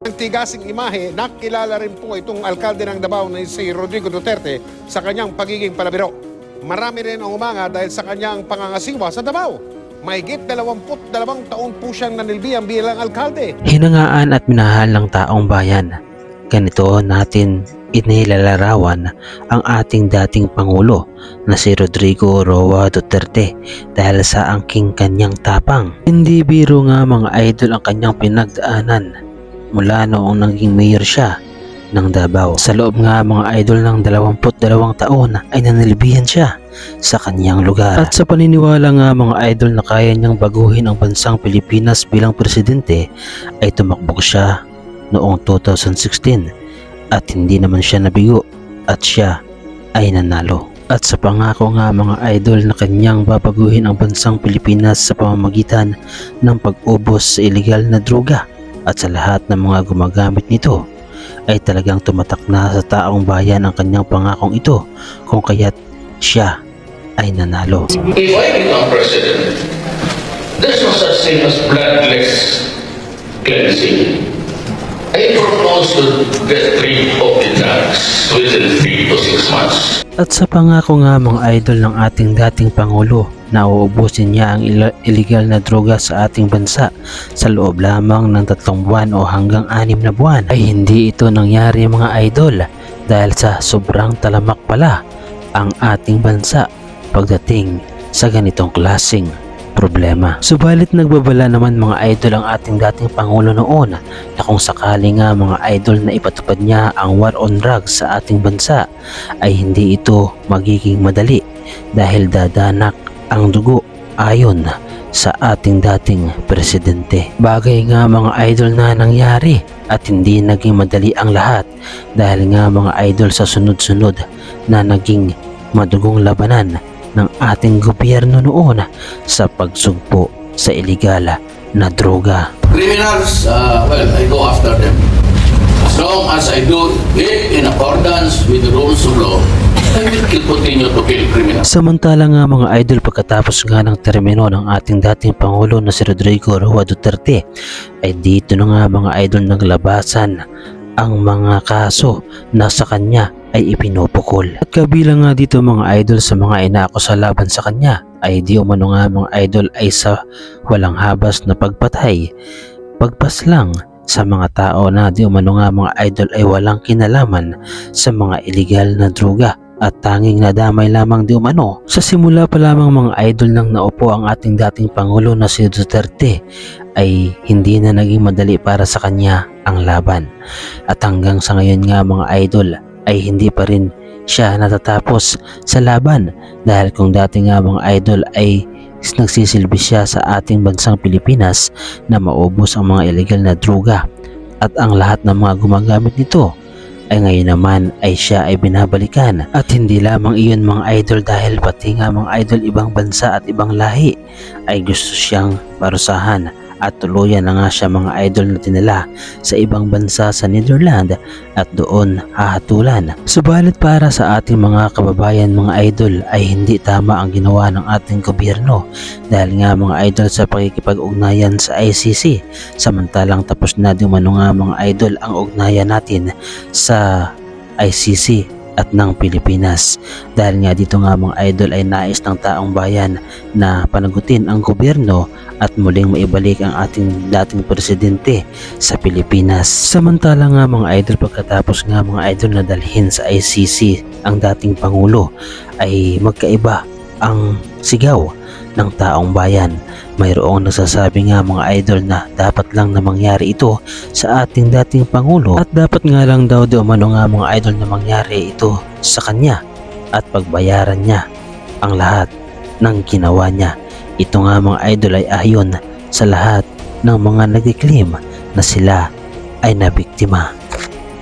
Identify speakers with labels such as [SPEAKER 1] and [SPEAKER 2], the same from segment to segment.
[SPEAKER 1] Ang tigasing imahe, nakilala rin po itong alkalde ng Davao na si Rodrigo Duterte sa kanyang pagiging palabiro. Marami rin ang umanga dahil sa kanyang pangangasiwa sa Davao. Mahigit 22 taon po siyang nanilbihan bilang alkalde.
[SPEAKER 2] Hinangaan at minahal ng taong bayan. Ganito natin inilalarawan ang ating dating Pangulo na si Rodrigo Roa Duterte dahil sa angking kanyang tapang. Hindi biro nga mga idol ang kanyang pinagdaanan mula noong naging mayor siya ng Davao. Sa loob nga mga idol ng 22 taon ay nanilbihan siya sa kanyang lugar. At sa paniniwala nga mga idol na kaya niyang baguhin ang bansang Pilipinas bilang presidente ay tumakbo siya noong 2016 at hindi naman siya nabigo at siya ay nanalo. At sa pangako nga mga idol na kanyang babaguhin ang bansang Pilipinas sa pamamagitan ng pag-ubos sa iligal na droga at sa lahat ng mga gumagamit nito, ay talagang tumatak na sa taong bayan ang kanyang pangakong ito kung kaya't siya ay nanalo.
[SPEAKER 3] If I become president, there's no such thing as bloodless cleansing. I propose to get rid of the drugs within 3 to 6 months.
[SPEAKER 2] At sa pangako nga mga idol ng ating dating Pangulo na uubusin niya ang illegal na droga sa ating bansa sa loob lamang ng 3 buwan o hanggang 6 na buwan, ay hindi ito nangyari mga idol dahil sa sobrang talamak pala ang ating bansa pagdating sa ganitong klaseng problema. Subalit nagbabala naman mga idol ang ating dating Pangulo noon na kung sakali nga mga idol na ipatupad niya ang war on drugs sa ating bansa ay hindi ito magiging madali dahil dadanak ang dugo ayon sa ating dating presidente. Bagay nga mga idol na nangyari at hindi naging madali ang lahat dahil nga mga idol sa sunod-sunod na naging madugong labanan ng ating gobyerno noon sa pagsugpo sa iligal na droga.
[SPEAKER 3] Criminals, well, I go after them. As long as I do it in accordance with the rules of law, I will continue to kill criminals.
[SPEAKER 2] Samantala nga mga idol, pagkatapos nga ng termino ng ating dating Pangulo na si Rodrigo Roa Duterte, ay dito na nga mga idol naglabasan ang mga kaso na sa kanya ay ipinupukol. At kabilang nga dito mga idol sa mga inaakusa laban sa kanya ay di umano nga mga idol ay sa walang habas na pagpatay, pagpaslang sa mga tao na di umano nga mga idol ay walang kinalaman sa mga iligal na droga at tanging nadamay lamang di umano. Sa simula pa lamang mga idol nang naupo ang ating dating Pangulo na si Duterte ay hindi na naging madali para sa kanya ang laban. At hanggang sa ngayon nga mga idol ay hindi pa rin siya natatapos sa laban dahil kung dati nga mga idol ay nagsisilbi siya sa ating bansang Pilipinas na maubos ang mga illegal na droga at ang lahat ng mga gumagamit nito, ay ngayon naman ay siya ay binabalikan. At hindi lamang iyon mga idol dahil pati nga mga idol ibang bansa at ibang lahi ay gusto siyang parusahan at tuluyan na nga siya mga idol na tinala sa ibang bansa sa Netherlands at doon hahatulan. Subalit para sa ating mga kababayan mga idol ay hindi tama ang ginawa ng ating gobyerno dahil nga mga idol sa pakikipag-ugnayan sa ICC, samantalang tapos na di umano nga mga idol ang ugnayan natin sa ICC at ng Pilipinas dahil nga dito nga mga idol ay nais ng taong bayan na panagutin ang gobyerno at muling maibalik ang ating dating presidente sa Pilipinas. Samantala nga mga idol, pagkatapos nga mga idol na dalhin sa ICC ang dating Pangulo ay magkaiba ang sigaw ng taong bayan. Mayroong nagsasabi nga mga idol na dapat lang na mangyari ito sa ating dating Pangulo at dapat nga lang daw di umano nga mga idol na mangyari ito sa kanya at pagbayaran niya ang lahat ng ginawa niya. Ito nga mga idol ay ayon sa lahat ng mga nag-claim na sila ay nabiktima.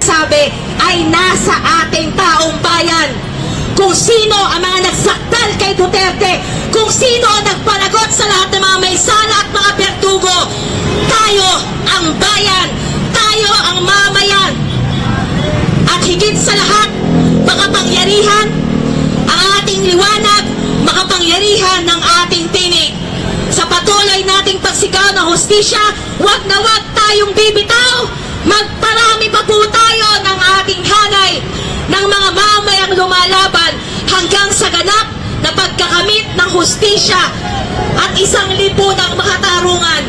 [SPEAKER 4] Sabi ay nasa ating taong bayan kung sino ang mga nagsaktal kay Duterte, kung sino ang nagpanagot sa lahat ng mga may sala at mga bertugo. Tayo ang bayan, tayo ang mamayan. At higit sa lahat, makapangyarihan ang ating liwanag, makapangyarihan ng ating tinig. Sa patuloy nating pagsigaw ng hustisya, wag na wag tayong bibitaw. Magparami pa po tayo ng ating hanay ng mga mamayang lumalaban hanggang sa ganap na pagkakamit ng hustisya at 1,000 ng makatarungan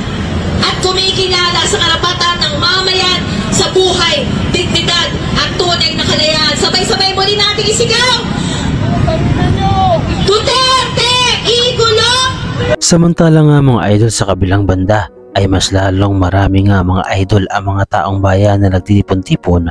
[SPEAKER 4] at kumikilala sa karapatan ng mamayan sa buhay, dignidad at tunay na kalayaan. Sabay-sabay muli natin isigaw! Duterte! Igulong!
[SPEAKER 2] Samantala nga mga idol, sa kabilang banda ay mas lalong marami nga mga idol ang mga taong bayan na nagtitipon-tipon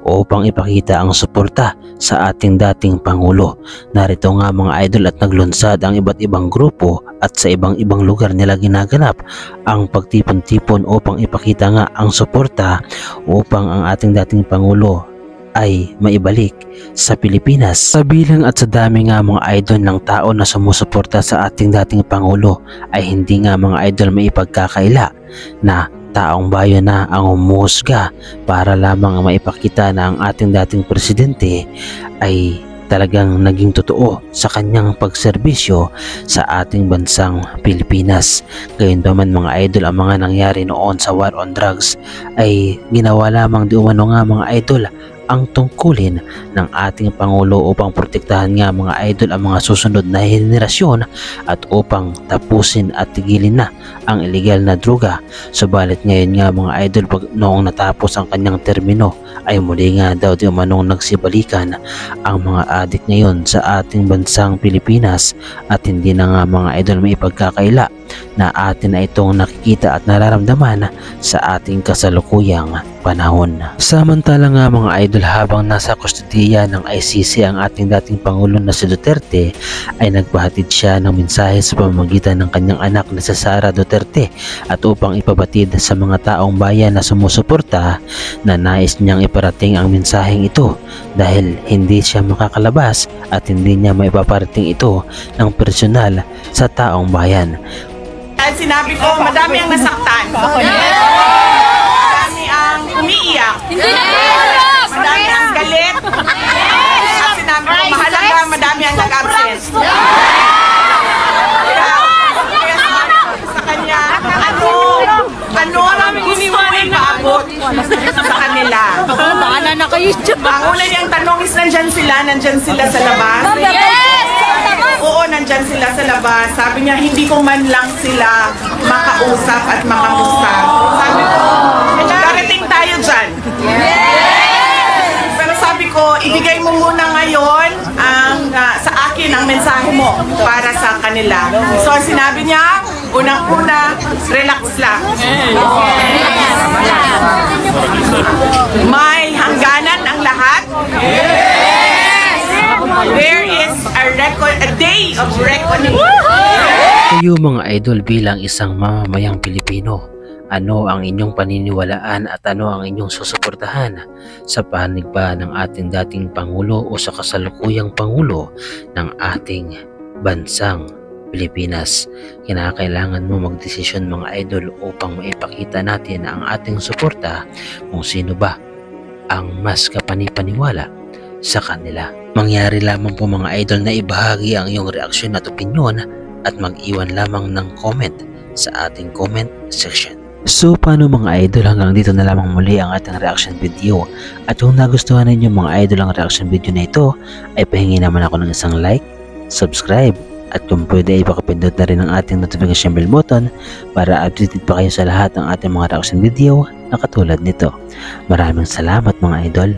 [SPEAKER 2] upang ipakita ang suporta sa ating dating Pangulo. Narito nga mga idol at naglunsad ang iba't ibang grupo at sa ibang lugar nila ginaganap ang pagtipon-tipon upang ipakita nga ang suporta upang ang ating dating Pangulo ay maibalik sa Pilipinas. Sa bilang at sa dami nga mga idol ng tao na sumusuporta sa ating dating Pangulo ay hindi nga mga idol maipagkakaila na taong bayan na ang humusga para lamang maipakita na ang ating dating presidente ay talagang naging totoo sa kanyang pagserbisyo sa ating bansang Pilipinas. Gayunpaman mga idol, ang mga nangyari noon sa war on drugs ay ginawa lamang di umano nga mga idol ang tungkulin ng ating Pangulo upang protektahan nga mga idol ang mga susunod na henerasyon at upang tapusin at tigilin na ang illegal na droga. Subalit ngayon nga mga idol, pag noong natapos ang kanyang termino ay muli nga daw di umanong nagsibalikan ang mga adik ngayon sa ating bansang Pilipinas at hindi na nga mga idol may ipagkakaila na atin na itong nakikita at nararamdaman sa ating kasalukuyang panahon. Samantala nga mga idol, habang nasa kustodiya ng ICC ang ating dating Pangulo na si Duterte ay nagpahatid siya ng mensahe sa pamamagitan ng kanyang anak na si Sara Duterte at upang ipabatid sa mga taong bayan na sumusuporta na nais niyang iparating ang mensaheng ito dahil hindi siya makakalabas at hindi niya maipaparating ito ng personal sa taong bayan.
[SPEAKER 5] At sinabi ko, madami ang nasaktan. Madami ang umiiyak. Madami ang galit. At sinabi ko, mahalaga, madami ang nag-absent. Kaya sinabi ko sa kanya, ano ang gusto mo ipaabot sa kanila? Ang una niyang tanong is, nandyan sila sa labas? Oo, nandyan sila sa labas. Sabi niya, hindi ko man lang sila makausap at makamusta. Sabi ko, darating tayo dyan. Pero sabi ko, ibigay mo muna ngayon sa akin ang mensahe mo para sa kanila. So sinabi niya, unang-una, relax lang. May hangganan ang lahat. There is a day of reckoning.
[SPEAKER 2] Kayo mga idol, bilang isang mamamayang Pilipino, ano ang inyong paniniwalaan at ano ang inyong susuportahan sa panig ba ng ating dating Pangulo o sa kasalukuyang Pangulo ng ating bansang Pilipinas? Kinakailangan mo magdesisyon mga idol upang maipakita natin ang ating suporta kung sino ba ang mas kapanipaniwala sa kanila. Mangyari lamang po mga idol na ibahagi ang iyong reaksyon at opinyon at mag-iwan lamang ng comment sa ating comment section. So paano mga idol, hanggang dito na lamang muli ang ating reaction video. At kung nagustuhan ninyo mga idol ang reaction video na ito, ay pahingi naman ako ng isang like, subscribe, at kung pwede ay pakapindot na rin ang ating notification bell button para updated pa kayo sa lahat ng ating mga reaction video na katulad nito. Maraming salamat mga idol.